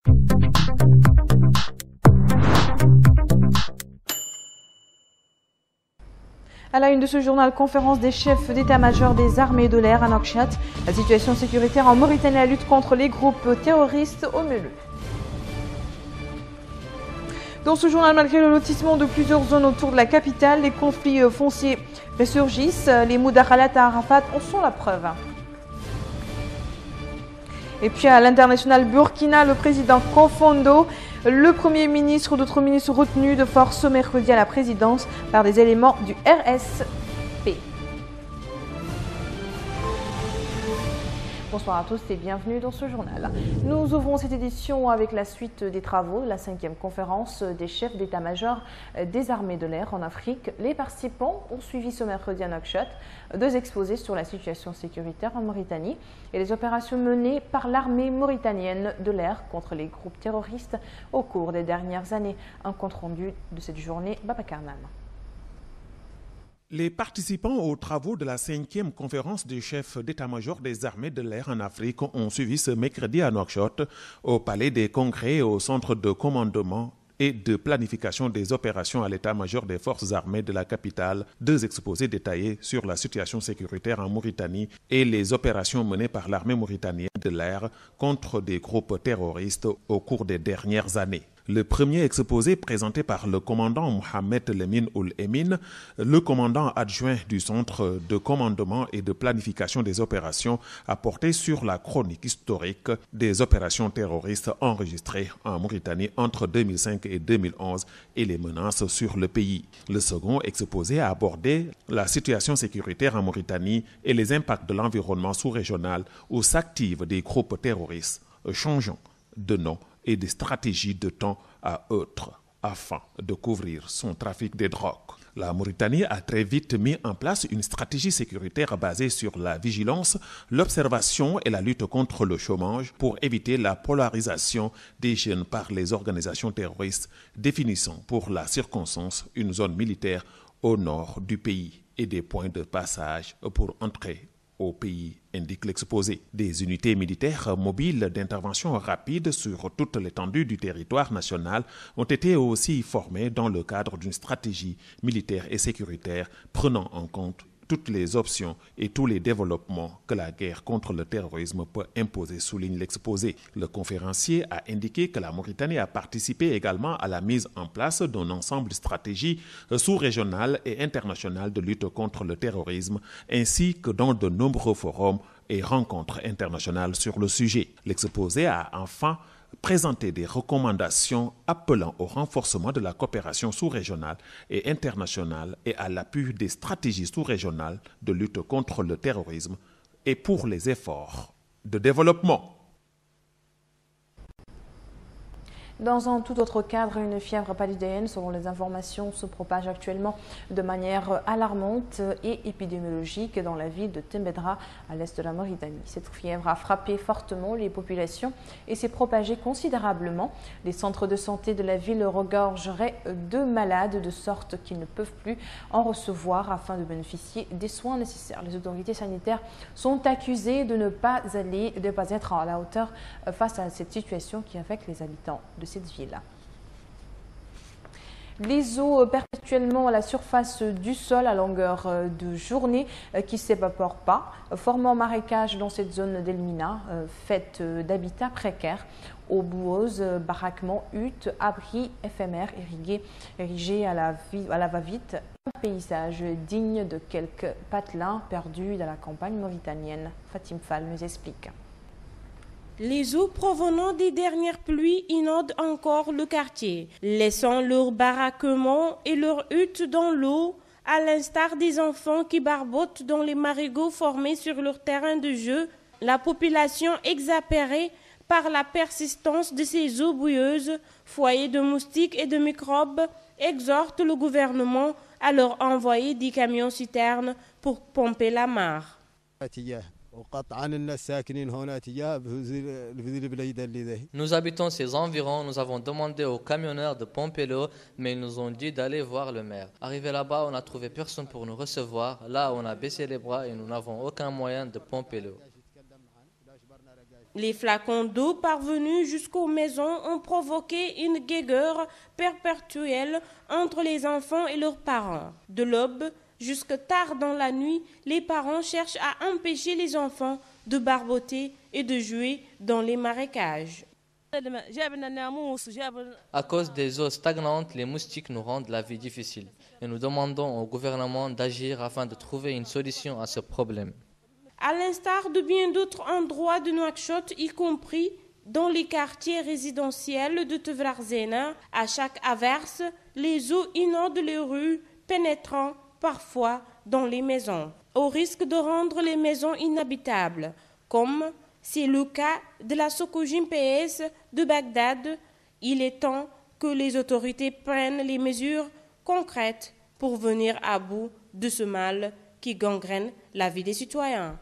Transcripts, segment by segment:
À la une de ce journal, conférence des chefs d'état-major des armées de l'air à Nouakchott. La situation sécuritaire en Mauritanie, la lutte contre les groupes terroristes au menu. Dans ce journal, malgré le lotissement de plusieurs zones autour de la capitale, les conflits fonciers ressurgissent. Les Moudakhalat à Arafat en sont la preuve. Et puis à l'international Burkina, le président Kofondo, le Premier ministre ou d'autres ministres retenus de force mercredi à la présidence par des éléments du RSP. Bonsoir à tous et bienvenue dans ce journal. Nous ouvrons cette édition avec la suite des travaux de la 5e conférence des chefs d'état-major des armées de l'air en Afrique. Les participants ont suivi ce mercredi à Nouakchott 2 exposés sur la situation sécuritaire en Mauritanie et les opérations menées par l'armée mauritanienne de l'air contre les groupes terroristes au cours des dernières années. Un compte rendu de cette journée, Babacar Nam. Les participants aux travaux de la 5e conférence des chefs d'état-major des armées de l'air en Afrique ont suivi ce mercredi à Nouakchott, au Palais des Congrès et au Centre de commandement et de planification des opérations à l'état-major des forces armées de la capitale, 2 exposés détaillés sur la situation sécuritaire en Mauritanie et les opérations menées par l'armée mauritanienne de l'air contre des groupes terroristes au cours des dernières années. Le premier exposé présenté par le commandant Mohamed Lemine Ould Emin, le commandant adjoint du Centre de commandement et de planification des opérations, a porté sur la chronique historique des opérations terroristes enregistrées en Mauritanie entre 2005 et 2011 et les menaces sur le pays. Le second exposé a abordé la situation sécuritaire en Mauritanie et les impacts de l'environnement sous-régional où s'activent des groupes terroristes changeant de nom et des stratégies de temps à autre afin de couvrir son trafic de drogue. La Mauritanie a très vite mis en place une stratégie sécuritaire basée sur la vigilance, l'observation et la lutte contre le chômage pour éviter la polarisation des jeunes par les organisations terroristes, définissant pour la circonstance une zone militaire au nord du pays et des points de passage pour entrer au pays, indique l'exposé. Des unités militaires mobiles d'intervention rapide sur toute l'étendue du territoire national ont été aussi formées dans le cadre d'une stratégie militaire et sécuritaire prenant en compte toutes les options et tous les développements que la guerre contre le terrorisme peut imposer, souligne l'exposé. Le conférencier a indiqué que la Mauritanie a participé également à la mise en place d'un ensemble de stratégies sous-régionales et internationales de lutte contre le terrorisme, ainsi que dans de nombreux forums et rencontres internationales sur le sujet. L'exposé a enfin présenter des recommandations appelant au renforcement de la coopération sous-régionale et internationale et à l'appui des stratégies sous-régionales de lutte contre le terrorisme et pour les efforts de développement. Dans un tout autre cadre, une fièvre paludéenne, selon les informations, se propage actuellement de manière alarmante et épidémiologique dans la ville de Tembedra, à l'est de la Mauritanie. Cette fièvre a frappé fortement les populations et s'est propagée considérablement. Les centres de santé de la ville regorgeraient de malades de sorte qu'ils ne peuvent plus en recevoir afin de bénéficier des soins nécessaires. Les autorités sanitaires sont accusées de ne pas être à la hauteur face à cette situation qui affecte les habitants de cette ville. Les eaux perpétuellement à la surface du sol à longueur de journée qui ne s'évaporent pas, formant marécage dans cette zone d'Elmina, faite d'habitats précaires, eaux boueuses, baraquements, huttes, abris éphémères érigés à la va-vite, un paysage digne de quelques patelins perdus dans la campagne mauritanienne. Fatim Fall nous explique. Les eaux provenant des dernières pluies inondent encore le quartier, laissant leurs baraquements et leurs huttes dans l'eau, à l'instar des enfants qui barbotent dans les marigots formés sur leur terrain de jeu. La population exaspérée par la persistance de ces eaux boueuses, foyers de moustiques et de microbes, exhorte le gouvernement à leur envoyer des camions-citernes pour pomper la mare. Nous habitons ces environs, nous avons demandé aux camionneurs de pomper l'eau, mais ils nous ont dit d'aller voir le maire. Arrivé là-bas, on n'a trouvé personne pour nous recevoir. Là, on a baissé les bras et nous n'avons aucun moyen de pomper l'eau. Les flacons d'eau parvenus jusqu'aux maisons ont provoqué une guéguerre perpétuelle entre les enfants et leurs parents. De l'aube jusque tard dans la nuit, les parents cherchent à empêcher les enfants de barboter et de jouer dans les marécages. À cause des eaux stagnantes, les moustiques nous rendent la vie difficile. Et nous demandons au gouvernement d'agir afin de trouver une solution à ce problème. À l'instar de bien d'autres endroits de Nouakchott, y compris dans les quartiers résidentiels de Tevrarzena, à chaque averse, les eaux inondent les rues, pénétrant parfois dans les maisons, au risque de rendre les maisons inhabitables, comme c'est le cas de la Sokojim PS de Bagdad. Il est temps que les autorités prennent les mesures concrètes pour venir à bout de ce mal qui gangrène la vie des citoyens.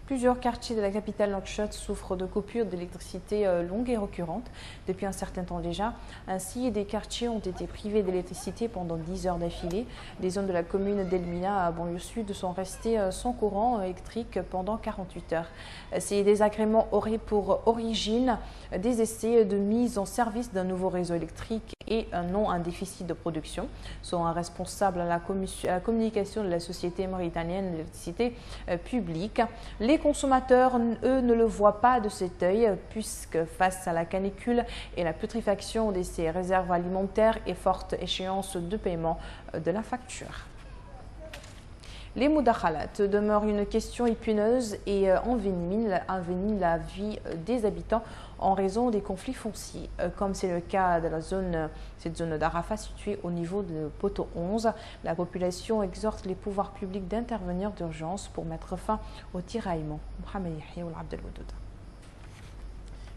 Plusieurs quartiers de la capitale Nouakchott souffrent de coupures d'électricité longues et récurrentes depuis un certain temps déjà. Ainsi, des quartiers ont été privés d'électricité pendant 10 heures d'affilée. Des zones de la commune d'Elmina à banlieue sud sont restées sans courant électrique pendant 48 heures. Ces désagréments auraient pour origine des essais de mise en service d'un nouveau réseau électrique et non un déficit de production, selon un responsable à la communication de la société mauritanienne d'électricité publique. Les consommateurs, eux, ne le voient pas de cet œil, puisque face à la canicule et la putréfaction de ces réserves alimentaires et forte échéance de paiement de la facture. Les mudakhalat demeurent une question épineuse et enveniment la vie des habitants en raison des conflits fonciers, comme c'est le cas de cette zone d'Arafat située au niveau de poteau 11. La population exhorte les pouvoirs publics d'intervenir d'urgence pour mettre fin au tiraillement. Mohamed Yahya ou Abdel Wadoud.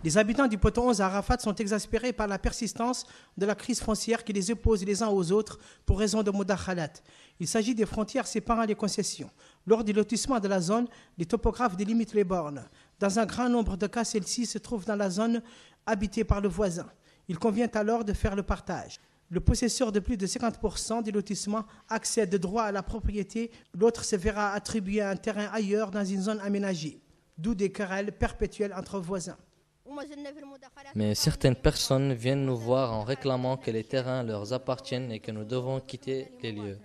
Les habitants du poteau 11 à Arafat sont exaspérés par la persistance de la crise foncière qui les oppose les uns aux autres pour raison de mudakhalat. Il s'agit des frontières séparant les concessions. Lors du lotissement de la zone, les topographes délimitent les bornes. Dans un grand nombre de cas, celles-ci se trouvent dans la zone habitée par le voisin. Il convient alors de faire le partage. Le possesseur de plus de 50% du lotissement accède de droit à la propriété. L'autre se verra attribuer un terrain ailleurs dans une zone aménagée. D'où des querelles perpétuelles entre voisins. Mais certaines personnes viennent nous voir en réclamant que les terrains leur appartiennent et que nous devons quitter les lieux.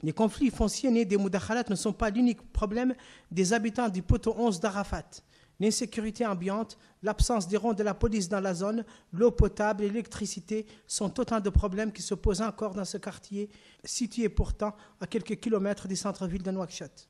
Les conflits fonciers nés des mudakhalat ne sont pas l'unique problème des habitants du poteau 11 d'Arafat. L'insécurité ambiante, l'absence des ronds de la police dans la zone, l'eau potable et l'électricité sont autant de problèmes qui se posent encore dans ce quartier, situé pourtant à quelques kilomètres du centre-ville de Nouakchott.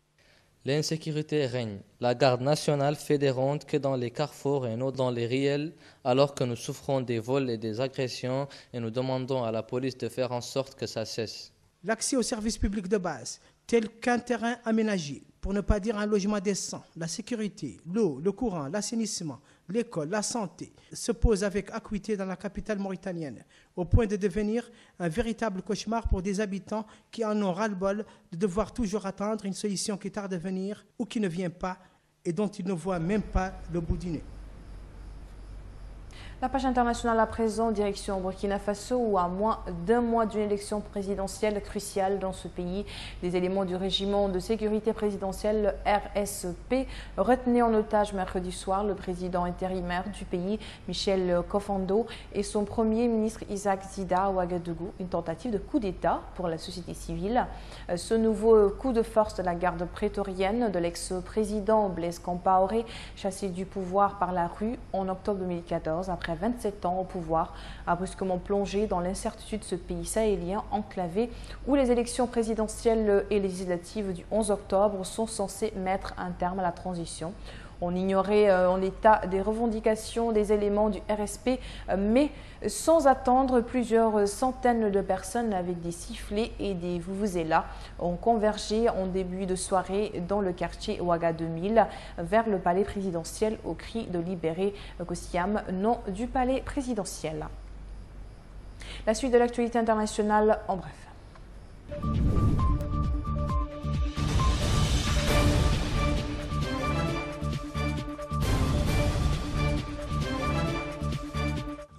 L'insécurité règne. La garde nationale fait des rondes que dans les carrefours et non dans les riels, alors que nous souffrons des vols et des agressions et nous demandons à la police de faire en sorte que ça cesse. L'accès aux services publics de base, tels qu'un terrain aménagé, pour ne pas dire un logement décent, la sécurité, l'eau, le courant, l'assainissement, l'école, la santé, se posent avec acuité dans la capitale mauritanienne, au point de devenir un véritable cauchemar pour des habitants qui en ont ras-le-bol de devoir toujours attendre une solution qui tarde à venir ou qui ne vient pas et dont ils ne voient même pas le bout du nez. La page internationale à présent, direction Burkina Faso, où à moins d'un mois d'une élection présidentielle cruciale dans ce pays, des éléments du régiment de sécurité présidentielle RSP retenaient en otage mercredi soir le président intérimaire du pays, Michel Kofando, et son premier ministre Isaac Zida à Ouagadougou, une tentative de coup d'État pour la société civile. Ce nouveau coup de force de la garde prétorienne de l'ex-président Blaise Compaoré, chassé du pouvoir par la rue en octobre 2014, après 27 ans au pouvoir, a brusquement plongé dans l'incertitude ce pays sahélien enclavé où les élections présidentielles et législatives du 11 octobre sont censées mettre un terme à la transition. On ignorait en l'état des revendications des éléments du RSP, mais sans attendre, plusieurs centaines de personnes avec des sifflets et des vuvuzelas ont convergé en début de soirée dans le quartier Ouaga 2000 vers le palais présidentiel au cri de libérer Kossiam, nom du palais présidentiel. La suite de l'actualité internationale en bref.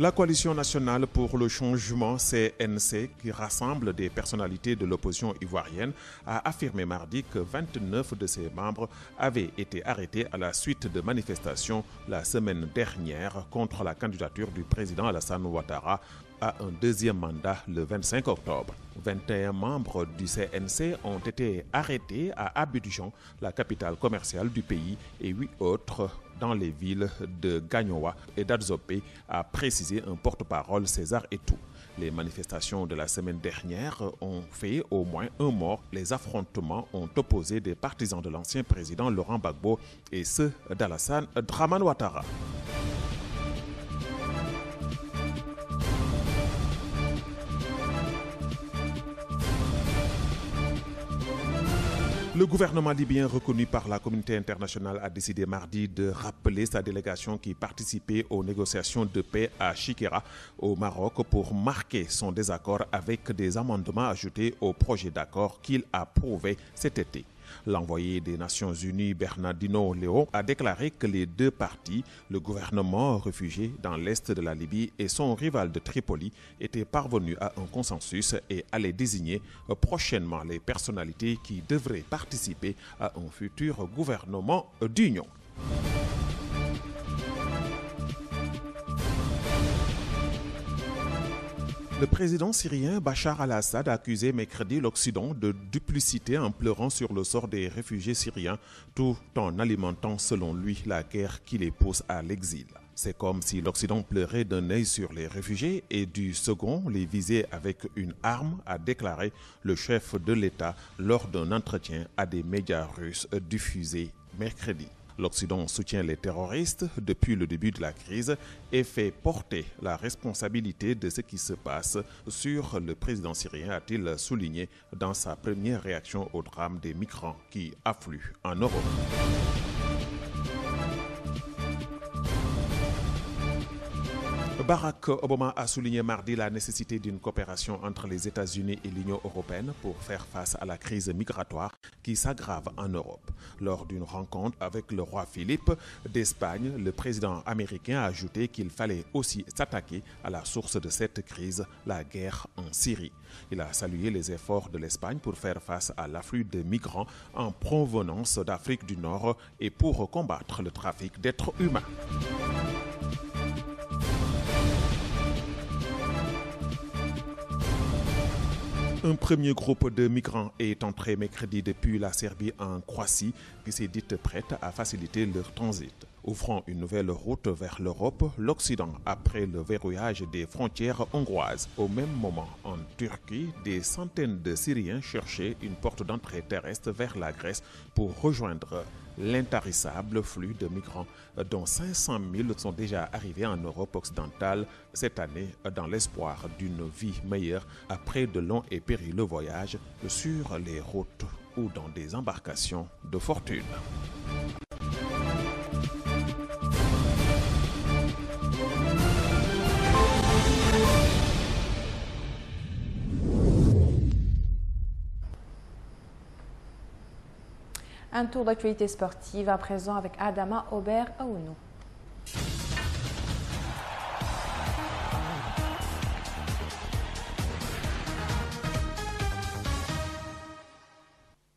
La coalition nationale pour le changement CNC, qui rassemble des personnalités de l'opposition ivoirienne, a affirmé mardi que 29 de ses membres avaient été arrêtés à la suite de manifestations la semaine dernière contre la candidature du président Alassane Ouattara à un deuxième mandat le 25 octobre. 21 membres du CNC ont été arrêtés à Abidjan, la capitale commerciale du pays, et 8 autres dans les villes de Gagnoa et d'Adzopé, a précisé un porte-parole César Etou. Les manifestations de la semaine dernière ont fait au moins un mort. Les affrontements ont opposé des partisans de l'ancien président Laurent Gbagbo et ceux d'Alassane Dramane Ouattara. Le gouvernement libyen reconnu par la communauté internationale a décidé mardi de rappeler sa délégation qui participait aux négociations de paix à Chikera au Maroc pour marquer son désaccord avec des amendements ajoutés au projet d'accord qu'il a approuvé cet été. L'envoyé des Nations Unies, Bernardino León, a déclaré que les deux parties, le gouvernement réfugié dans l'est de la Libye et son rival de Tripoli, étaient parvenus à un consensus et allaient désigner prochainement les personnalités qui devraient participer à un futur gouvernement d'union. Le président syrien Bachar al-Assad a accusé mercredi l'Occident de duplicité en pleurant sur le sort des réfugiés syriens tout en alimentant selon lui la guerre qui les pousse à l'exil. C'est comme si l'Occident pleurait d'un œil sur les réfugiés et du second les visait avec une arme, a déclaré le chef de l'État lors d'un entretien à des médias russes diffusés mercredi. L'Occident soutient les terroristes depuis le début de la crise et fait porter la responsabilité de ce qui se passe sur le président syrien, a-t-il souligné dans sa première réaction au drame des migrants qui affluent en Europe. Barack Obama a souligné mardi la nécessité d'une coopération entre les États-Unis et l'Union européenne pour faire face à la crise migratoire qui s'aggrave en Europe. Lors d'une rencontre avec le roi Philippe d'Espagne, le président américain a ajouté qu'il fallait aussi s'attaquer à la source de cette crise, la guerre en Syrie. Il a salué les efforts de l'Espagne pour faire face à l'afflux de migrants en provenance d'Afrique du Nord et pour combattre le trafic d'êtres humains. Un premier groupe de migrants est entré mercredi depuis la Serbie en Croatie, qui s'est dite prête à faciliter leur transit. Ouvrant une nouvelle route vers l'Europe, l'Occident après le verrouillage des frontières hongroises. Au même moment, en Turquie, des centaines de Syriens cherchaient une porte d'entrée terrestre vers la Grèce pour rejoindre l'intarissable flux de migrants, dont 500 000 sont déjà arrivés en Europe occidentale cette année dans l'espoir d'une vie meilleure après de longs et périlleux voyages sur les routes ou dans des embarcations de fortune. Un tour d'actualité sportive à présent avec Adama Aubert Aounou.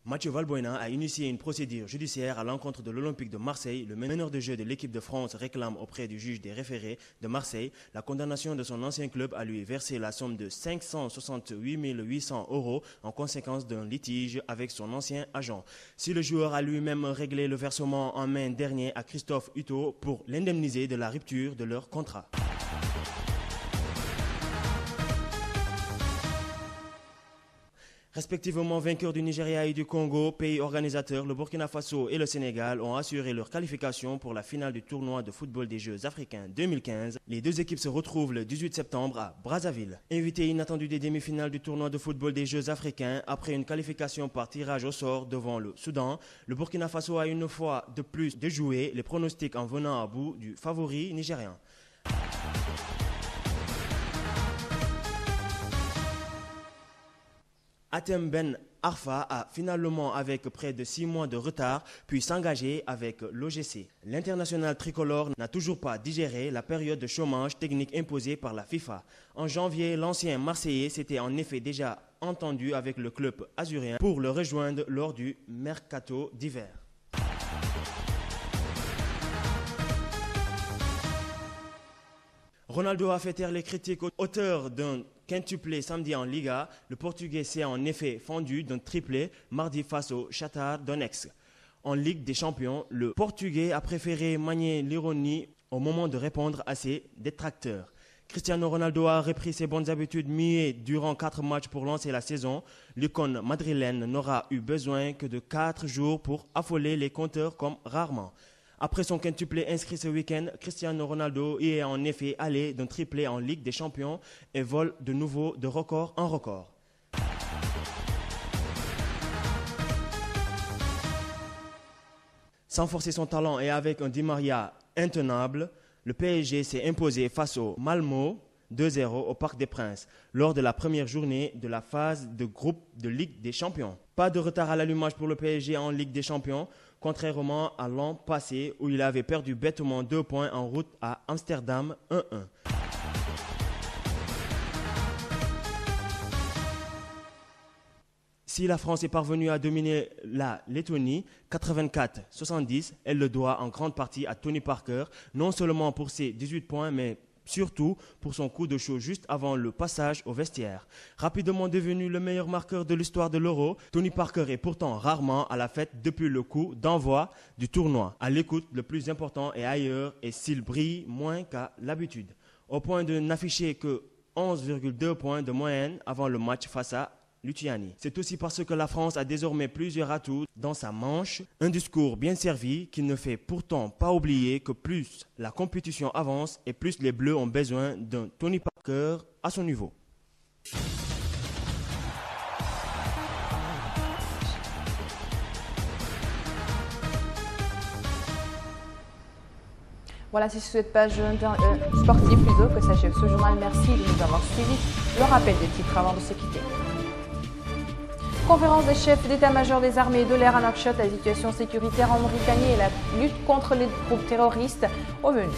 Mathieu Valbuena a initié une procédure judiciaire à l'encontre de l'Olympique de Marseille. Le meneur de jeu de l'équipe de France réclame auprès du juge des référés de Marseille la condamnation de son ancien club à lui verser la somme de 568 800 € en conséquence d'un litige avec son ancien agent. Si le joueur a lui-même réglé le versement en mai dernier à Christophe Hutto pour l'indemniser de la rupture de leur contrat. Respectivement vainqueurs du Nigeria et du Congo, pays organisateurs, le Burkina Faso et le Sénégal ont assuré leur qualification pour la finale du tournoi de football des Jeux africains 2015. Les deux équipes se retrouvent le 18 septembre à Brazzaville. Invité inattendu des demi-finales du tournoi de football des Jeux africains, après une qualification par tirage au sort devant le Soudan, le Burkina Faso a une fois de plus déjoué les pronostics en venant à bout du favori nigérian. Hatem Ben Arfa a finalement, avec près de 6 mois de retard, pu s'engager avec l'OGC. L'international tricolore n'a toujours pas digéré la période de chômage technique imposée par la FIFA. En janvier, l'ancien Marseillais s'était en effet déjà entendu avec le club azurien pour le rejoindre lors du mercato d'hiver. Ronaldo a fait taire les critiques auteur d'un quintuplé samedi en Liga. Le Portugais s'est en effet fendu d'un triplé mardi face au Shakhtar Donetsk. En Ligue des Champions, le Portugais a préféré manier l'ironie au moment de répondre à ses détracteurs. Cristiano Ronaldo a repris ses bonnes habitudes muées durant 4 matchs pour lancer la saison. L'icône madrilène n'aura eu besoin que de 4 jours pour affoler les compteurs comme rarement. Après son quintuplé inscrit ce week-end, Cristiano Ronaldo y est en effet allé d'un triplé en Ligue des Champions et vole de nouveau de record en record. Sans forcer son talent et avec un Di Maria intenable, le PSG s'est imposé face au Malmo 2-0 au Parc des Princes lors de la première journée de la phase de groupe de Ligue des Champions. Pas de retard à l'allumage pour le PSG en Ligue des Champions, contrairement à l'an passé où il avait perdu bêtement 2 points en route à Amsterdam 1-1. Si la France est parvenue à dominer la Lettonie 84-70, elle le doit en grande partie à Tony Parker, non seulement pour ses 18 points, mais surtout pour son coup de chaud juste avant le passage au vestiaire. Rapidement devenu le meilleur marqueur de l'histoire de l'Euro, Tony Parker est pourtant rarement à la fête depuis le coup d'envoi du tournoi. À l'écoute, le plus important est ailleurs et s'il brille moins qu'à l'habitude, au point de n'afficher que 11,2 points de moyenne avant le match face à Lituanie. C'est aussi parce que la France a désormais plusieurs atouts dans sa manche, un discours bien servi qui ne fait pourtant pas oublier que plus la compétition avance et plus les Bleus ont besoin d'un Tony Parker à son niveau. Voilà, c'est sur cette page sportive plutôt que s'achève ce journal. Merci de nous avoir suivis. Le rappel des titres avant de se quitter. Conférence des chefs d'état-major des armées de l'air à Nouakchott, la situation sécuritaire en Mauritanie et la lutte contre les groupes terroristes au menu.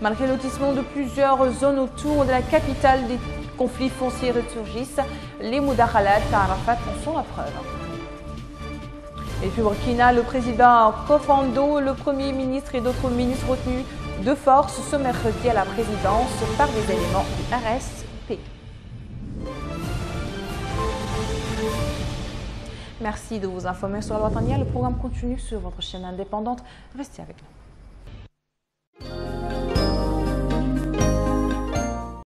Malgré le lotissement de plusieurs zones autour de la capitale, des conflits fonciers ressurgissent. Les Moudakhalat à Arafat en sont la preuve. Et puis Burkina, le président Kofando, le premier ministre et d'autres ministres retenus de force ce mercredi à la présidence par des éléments du RSP. Merci de vous informer sur la loi Tania. Le programme continue sur votre chaîne indépendante. Restez avec nous.